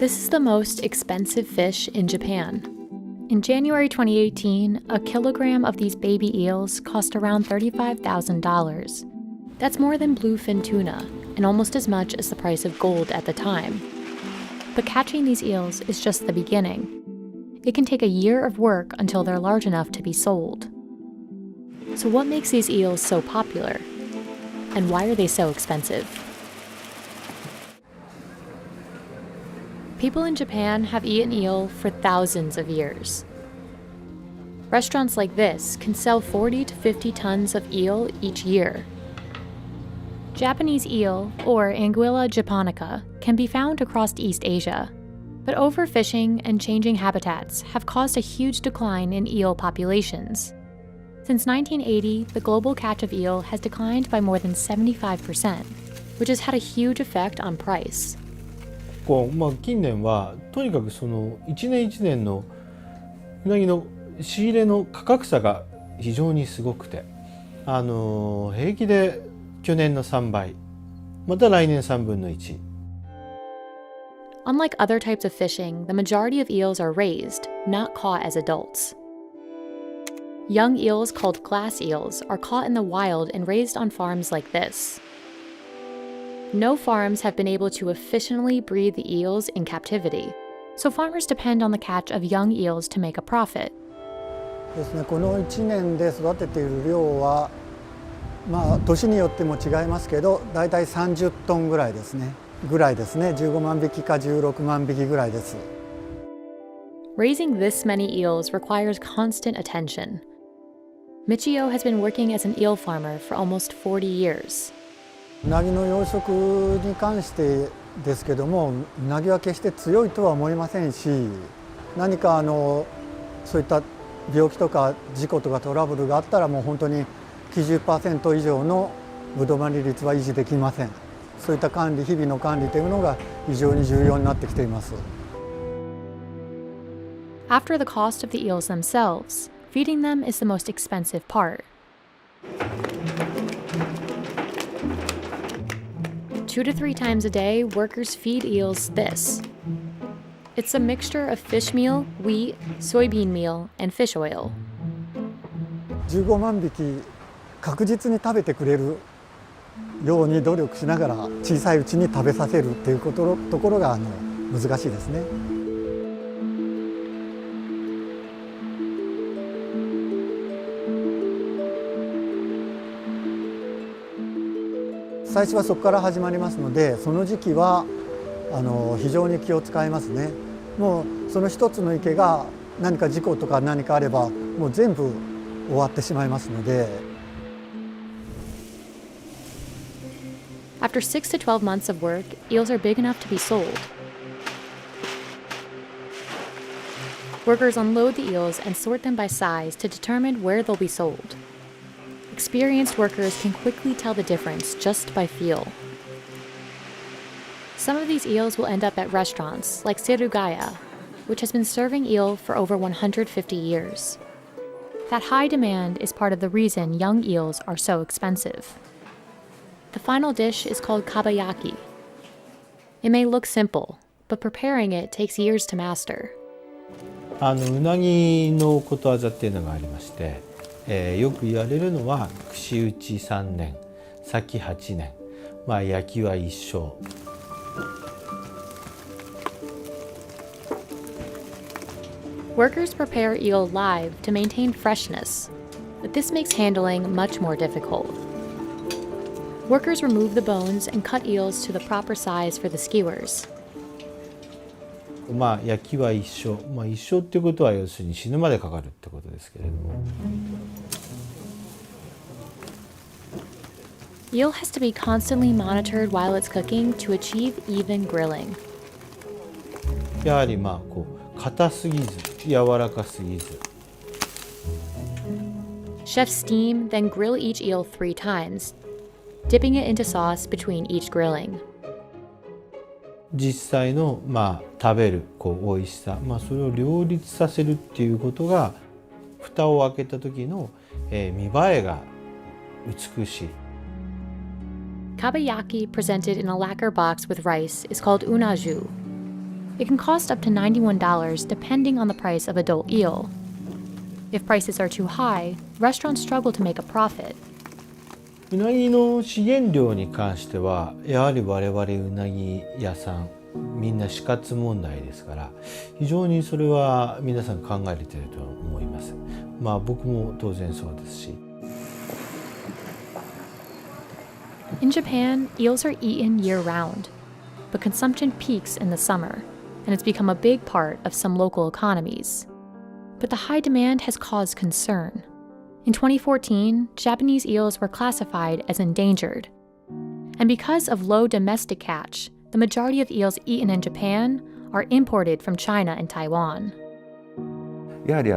This is the most expensive fish in Japan. In January 2018, a kilogram of these baby eels cost around $35,000. That's more than bluefin tuna, and almost as much as the price of gold at the time. But catching these eels is just the beginning. It can take a year of work until they're large enough to be sold. So what makes these eels so popular? And why are they so expensive? People in Japan have eaten eel for thousands of years. Restaurants like this can sell 40 to 50 tons of eel each year. Japanese eel, or Anguilla japonica, can be found across East Asia. But overfishing and changing habitats have caused a huge decline in eel populations. Since 1980, the global catch of eel has declined by more than 75%, which has had a huge effect on price. 近年はとにかくその一年一年のうなぎの仕入れの価格差が非常にすごくて、平気で去年の3倍、また来年3分の1。Unlike other types of fishing, the majority of eels are raised, not caught as adults. Young eels called glass eels are caught in the wild and raised on farms like this. No farms have been able to efficiently breed the eels in captivity, so farmers depend on the catch of young eels to make a profit. ですね、この1年で育てている量は、年によっても違いますけど、だいたい30トンぐらいですね。15万匹か16万匹ぐらいです。Raising this many eels requires constant attention. Michio has been working as an eel farmer for almost 40 years. うなぎの養殖に関してですけども、うなぎは決して強いとは思いませんし、何かそういった病気とか事故とかトラブルがあったらもう本当に 90% 以上のブドウマリ率は維持できません。そういった管理、日々の管理というのが非常に重要になってきています。After the cost of the eels themselves, feeding them is the most expensive part. 2 to 3 times a day, workers feed eels this. It's a mixture of fish meal, wheat, soybean meal, and fish oil. 15万匹確実に食べてくれるように努力しながら小さいうちに食べさせるっていうところが難しいですね。最初はそこから始まりますので、その時期は非常に気を使いますね。もうその一つの池が何か事故とか何かあればもう全部終わってしまいますので。After 6 to 12 months of work, eels are big enough to be sold. Workers unload the eels and sort them by size to determine where they'll be sold. Experienced workers can quickly tell the difference just by feel. Some of these eels will end up at restaurants like Serugaya, which has been serving eel for over 150 years. That high demand is part of the reason young eels are so expensive. The final dish is called kabayaki. It may look simple, but preparing it takes years to master. うなぎのことわざっていうのがありまして、よく言われるのは串打ち3年、裂き8年、焼きは一生。Workers prepare eel live to maintain freshness, but this makes handling much more difficult. Workers remove the bones and cut eels to the proper size for the skewers. 焼きは一生、一生っていうことは要するに死ぬまでかかるってことですけれども。Eel has to be constantly monitored while it's cooking to achieve even grilling. やはり硬すぎず、柔らかすぎず。Chefs steam, then grill each eel 3 times, dipping it into sauce between each grilling. 実際の食べる美味しさ、それを両立させるっていうことが蓋を開けた時の見栄えが美しい。Kabayaki presented in a lacquer box with rice is called unaju. It can cost up to $91 depending on the price of adult eel. If prices are too high, restaurants struggle to make a profit. うなぎの資源量に関してはやはり我々うなぎ屋さんみんな死活問題ですから非常にそれは皆さん考えていると思います。まあ僕も当然そうですし。In Japan, eels are eaten year-round, but consumption peaks in the summer, and it's become a big part of some local economies. But the high demand has caused concern. In 2014, Japanese eels were classified as endangered. And because of low domestic catch, the majority of eels eaten in Japan are imported from China and Taiwan. やはり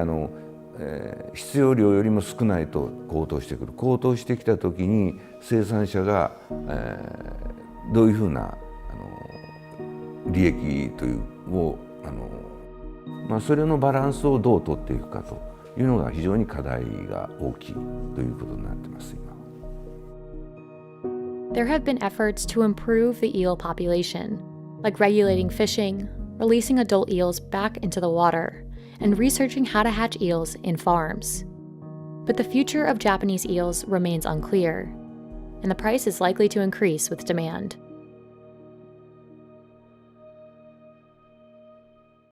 必要量よりも少ないと高騰してくる。高騰してきたときに生産者が、どういうふうな利益というをそれのバランスをどう取っていくかというのが非常に課題が大きいということになっています今。There have been efforts to improve the eel population, like regulating fishing, releasing adult eels back into the water, and researching how to hatch eels in farms. But the future of Japanese eels remains unclear, and the price is likely to increase with demand.